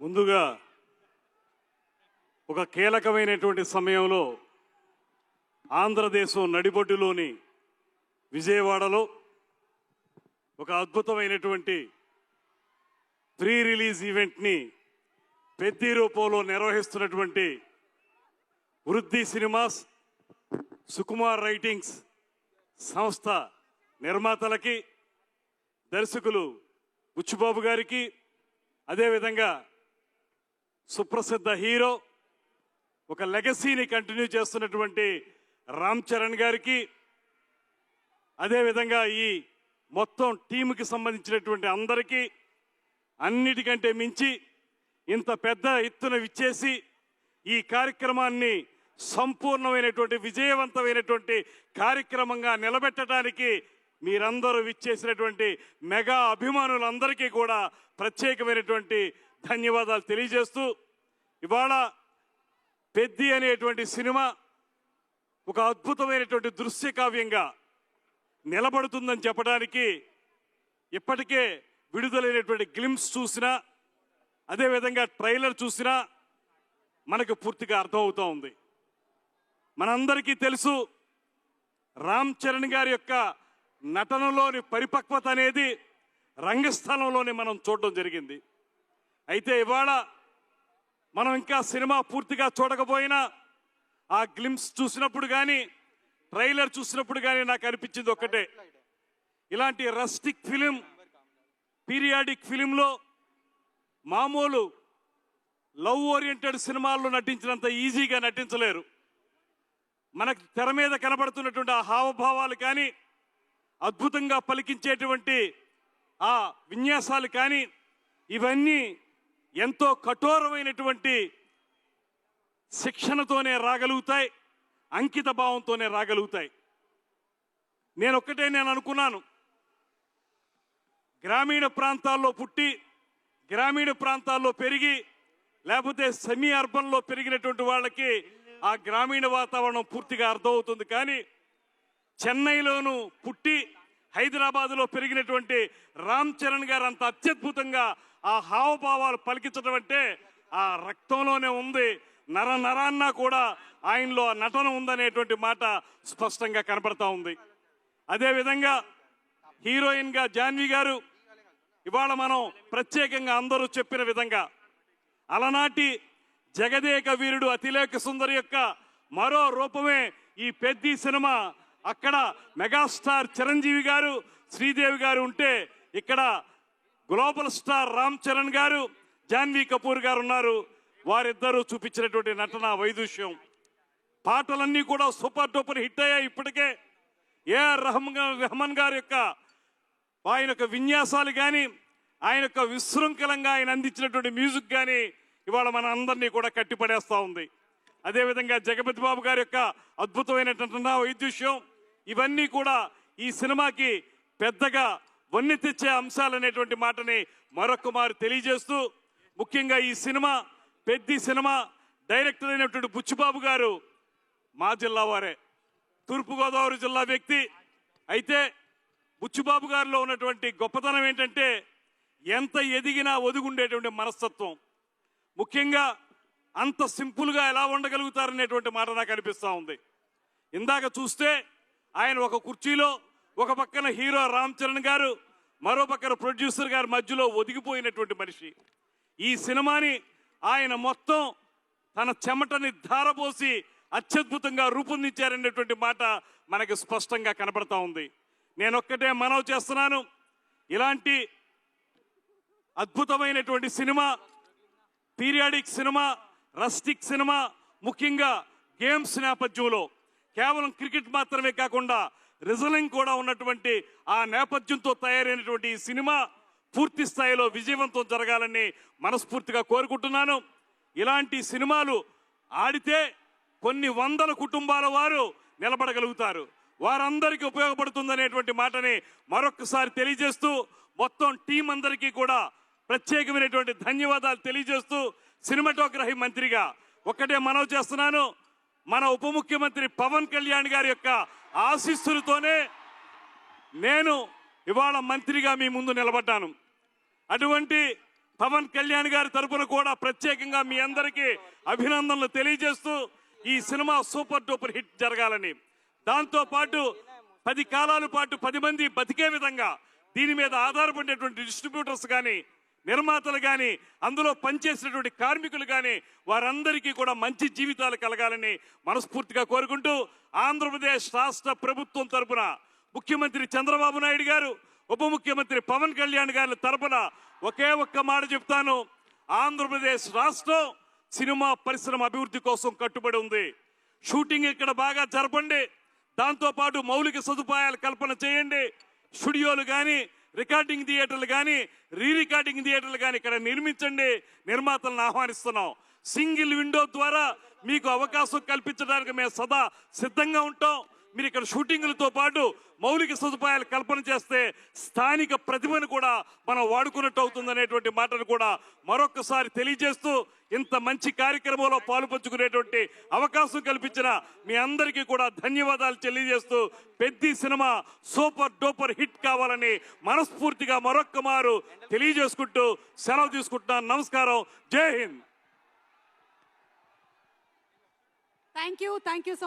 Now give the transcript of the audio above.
ముందుగా ఒక కీలకమైనటువంటి సమయంలో ఆంధ్రదేశం నడిబొడ్డులోని విజయవాడలో ఒక అద్భుతమైనటువంటి ప్రీ రిలీజ్ ఈవెంట్ని పెద్ద రూపంలో నిర్వహిస్తున్నటువంటి వృద్ధి సినిమాస్, సుకుమార్ రైటింగ్స్ సంస్థ నిర్మాతలకి, దర్శకులు బుచ్చిబాబు గారికి, అదేవిధంగా సుప్రసిద్ధ హీరో ఒక లెగసీని కంటిన్యూ చేస్తున్నటువంటి రామ్ చరణ్ గారికి, అదేవిధంగా ఈ మొత్తం టీముకి సంబంధించినటువంటి అందరికీ, అన్నిటికంటే మించి ఇంత పెద్ద ఎత్తున విచ్చేసి ఈ కార్యక్రమాన్ని సంపూర్ణమైనటువంటి విజయవంతమైనటువంటి కార్యక్రమంగా నిలబెట్టడానికి మీరందరూ విచ్చేసినటువంటి మెగా అభిమానులందరికీ కూడా ప్రత్యేకమైనటువంటి ధన్యవాదాలు తెలియజేస్తూ, ఇవాళ పెద్ది అనేటువంటి సినిమా ఒక అద్భుతమైనటువంటి దృశ్య కావ్యంగా నిలబడుతుందని చెప్పడానికి ఇప్పటికే విడుదలైనటువంటి గ్లిమ్స్ చూసినా, అదేవిధంగా ట్రైలర్ చూసినా మనకు పూర్తిగా అర్థమవుతూ ఉంది. మనందరికీ తెలుసు, రామ్ చరణ్ గారి యొక్క నటనలోని పరిపక్వత అనేది రంగస్థలంలోనే మనం చూడడం జరిగింది. అయితే ఇవాళ మనం ఇంకా సినిమా పూర్తిగా చూడకపోయినా ఆ గ్లిమ్స్ చూసినప్పుడు కానీ, ట్రైలర్ చూసినప్పుడు కానీ నాకు అనిపించింది ఒక్కటే, ఇలాంటి రస్టిక్ ఫిలిం, పీరియాడిక్ ఫిలింలో మామూలు లవ్ ఓరియంటెడ్ సినిమాల్లో నటించినంత ఈజీగా నటించలేరు. మనకు తెర మీద కనబడుతున్నటువంటి ఆ హావభావాలు కానీ, అద్భుతంగా పలికించేటువంటి ఆ విన్యాసాలు కానీ, ఇవన్నీ ఎంతో కఠోరమైనటువంటి శిక్షణతోనే రాగలుగుతాయి, అంకిత భావంతోనే రాగలుగుతాయి. నేను అనుకున్నాను, గ్రామీణ ప్రాంతాల్లో పుట్టి గ్రామీణ ప్రాంతాల్లో పెరిగి, లేకపోతే సెమీ అర్బన్లో పెరిగినటువంటి వాళ్ళకి ఆ గ్రామీణ వాతావరణం పూర్తిగా అర్థమవుతుంది. కానీ చెన్నైలోను పుట్టి హైదరాబాదులో పెరిగినటువంటి రామ్ చరణ్ గారు అంత అత్యద్భుతంగా ఆ హావభావాలు పలికించడం అంటే ఆ రక్తంలోనే ఉంది, నరాన్న కూడా ఆయనలో నటన ఉందనేటువంటి మాట స్పష్టంగా కనపడతా ఉంది. అదేవిధంగా హీరోయిన్గా జాన్వి గారు, ఇవాళ మనం ప్రత్యేకంగా అందరూ చెప్పిన విధంగా అలనాటి జగదేక వీరుడు అతిలేక సుందరి యొక్క మరో రూపమే ఈ పెద్ది సినిమా. అక్కడ మెగాస్టార్ చిరంజీవి గారు, శ్రీదేవి గారు ఉంటే, ఇక్కడ గ్లోబల్ స్టార్ రామ్ చరణ్ గారు, జాన్వీ కపూర్ గారు ఉన్నారు. వారిద్దరూ చూపించినటువంటి నటన వైదుష్యం, పాటలన్నీ కూడా సూపర్ డూపర్ హిట్ అయ్యాయి. ఇప్పటికే ఏఆర్ రెహమాన్ గారి యొక్క ఆయన యొక్క విన్యాసాలు కానీ, ఆయన యొక్క విశృంఖలంగా ఆయన అందించినటువంటి మ్యూజిక్ కానీ ఇవాళ మన అందరినీ కూడా కట్టిపడేస్తూ ఉంది. అదేవిధంగా జగపతి బాబు గారి యొక్క అద్భుతమైనటువంటి వైద్యుష్యం, ఇవన్నీ కూడా ఈ సినిమాకి పెద్దగా వన్నె తెచ్చే అంశాలు అనేటువంటి మాటని మరొక మారు తెలియజేస్తూ, ముఖ్యంగా ఈ సినిమా పెద్ది సినిమా డైరెక్టర్ అయినటువంటి బుచ్చిబాబు గారు మా జిల్లా వారే, తూర్పుగోదావరి జిల్లా వ్యక్తి. అయితే బుచ్చిబాబు గారిలో ఉన్నటువంటి గొప్పతనం ఏంటంటే ఎంత ఎదిగినా ఒదుగుండేటువంటి మనస్తత్వం. ముఖ్యంగా అంత సింపుల్గా ఎలా ఉండగలుగుతారనేటువంటి మాట నాకు అనిపిస్తూ ఉంది. ఇందాక చూస్తే ఆయన ఒక కుర్చీలో, ఒక పక్కన హీరో రామ్ చరణ్ గారు, మరో పక్కన ప్రొడ్యూసర్ గారి మధ్యలో ఒదిగిపోయినటువంటి మనిషి. ఈ సినిమాని ఆయన మొత్తం తన చెమటని ధారపోసి అత్యద్భుతంగా రూపొందించారనేటువంటి మాట మనకు స్పష్టంగా కనపడతా ఉంది. నేనొక్కటే మనవి చేస్తున్నాను, ఇలాంటి అద్భుతమైనటువంటి cinema, periodic cinema, rustic cinema, ముఖ్యంగా గేమ్స్ నేపథ్యంలో కేవలం క్రికెట్ మాత్రమే కాకుండా రిజలింగ్ కూడా ఉన్నటువంటి ఆ నేపథ్యంతో తయారైనటువంటి ఈ సినిమా పూర్తి స్థాయిలో విజయవంతం జరగాలని మనస్ఫూర్తిగా కోరుకుంటున్నాను. ఇలాంటి సినిమాలు ఆడితే కొన్ని వందల కుటుంబాల వారు నిలబడగలుగుతారు, వారందరికీ ఉపయోగపడుతుందనేటువంటి మాటని మరొకసారి తెలియజేస్తూ, మొత్తం టీం అందరికీ కూడా ప్రత్యేకమైనటువంటి ధన్యవాదాలు తెలియజేస్తూ, సినిమాటోగ్రఫీ మంత్రిగా ఒక్కటే మనవి చేస్తున్నాను, మన ఉప ముఖ్యమంత్రి పవన్ కళ్యాణ్ గారి యొక్క ఆశీస్సులతోనే నేను ఇవాళ మంత్రిగా మీ ముందు నిలబడ్డాను. అటువంటి పవన్ కళ్యాణ్ గారి తరపున కూడా ప్రత్యేకంగా మీ అందరికీ అభినందనలు తెలియజేస్తూ ఈ సినిమా సూపర్ డూపర్ హిట్ జరగాలని, దాంతో పాటు 10 కాలాల పాటు 10 మంది బతికే విధంగా దీని మీద ఆధారపడేటువంటి డిస్ట్రిబ్యూటర్స్ కానీ, నిర్మాతలు కానీ, అందులో పనిచేసినటువంటి కార్మికులు కానీ వారందరికీ కూడా మంచి జీవితాలు కలగాలని మనస్ఫూర్తిగా కోరుకుంటూ, ఆంధ్రప్రదేశ్ రాష్ట్ర ప్రభుత్వం తరపున ముఖ్యమంత్రి చంద్రబాబు నాయుడు గారు, ఉప ముఖ్యమంత్రి పవన్ కళ్యాణ్ గారి తరపున ఒకే ఒక్క మాట చెప్తాను. ఆంధ్రప్రదేశ్ రాష్ట్రం సినిమా పరిశ్రమ అభివృద్ధి కోసం కట్టుబడి ఉంది. షూటింగ్ ఇక్కడ బాగా జరపండి, దాంతో పాటు మౌలిక సదుపాయాలు కల్పన చేయండి. స్టూడియోలు కానీ, రికార్డింగ్ థియేటర్లు కానీ, రికార్డింగ్ థియేటర్లు కానీ ఇక్కడ నిర్మించండి. నిర్మాతలను ఆహ్వానిస్తున్నాం. సింగిల్ విండో ద్వారా మీకు అవకాశం కల్పించడానికి మేము సదా సిద్ధంగా ఉంటాం. మీరు ఇక్కడ షూటింగ్లతో పాటు మౌలిక సదుపాయాలు కల్పన చేస్తే స్థానిక ప్రతిభను కూడా మనం వాడుకున్నట్టు అవుతుందనేటువంటి మాటను కూడా మరొకసారి తెలియజేస్తూ, ఇంత మంచి కార్యక్రమంలో పాలుపంచుకునేటువంటి అవకాశం కల్పించిన మీ అందరికీ కూడా ధన్యవాదాలు తెలియజేస్తూ, పెద్ద సినిమా సూపర్ డూపర్ హిట్ కావాలని మనస్ఫూర్తిగా మరొక్క మారు తెలియజేసుకుంటూ సెలవు తీసుకుంటున్నాను. నమస్కారం. జై హింద్. Thank you so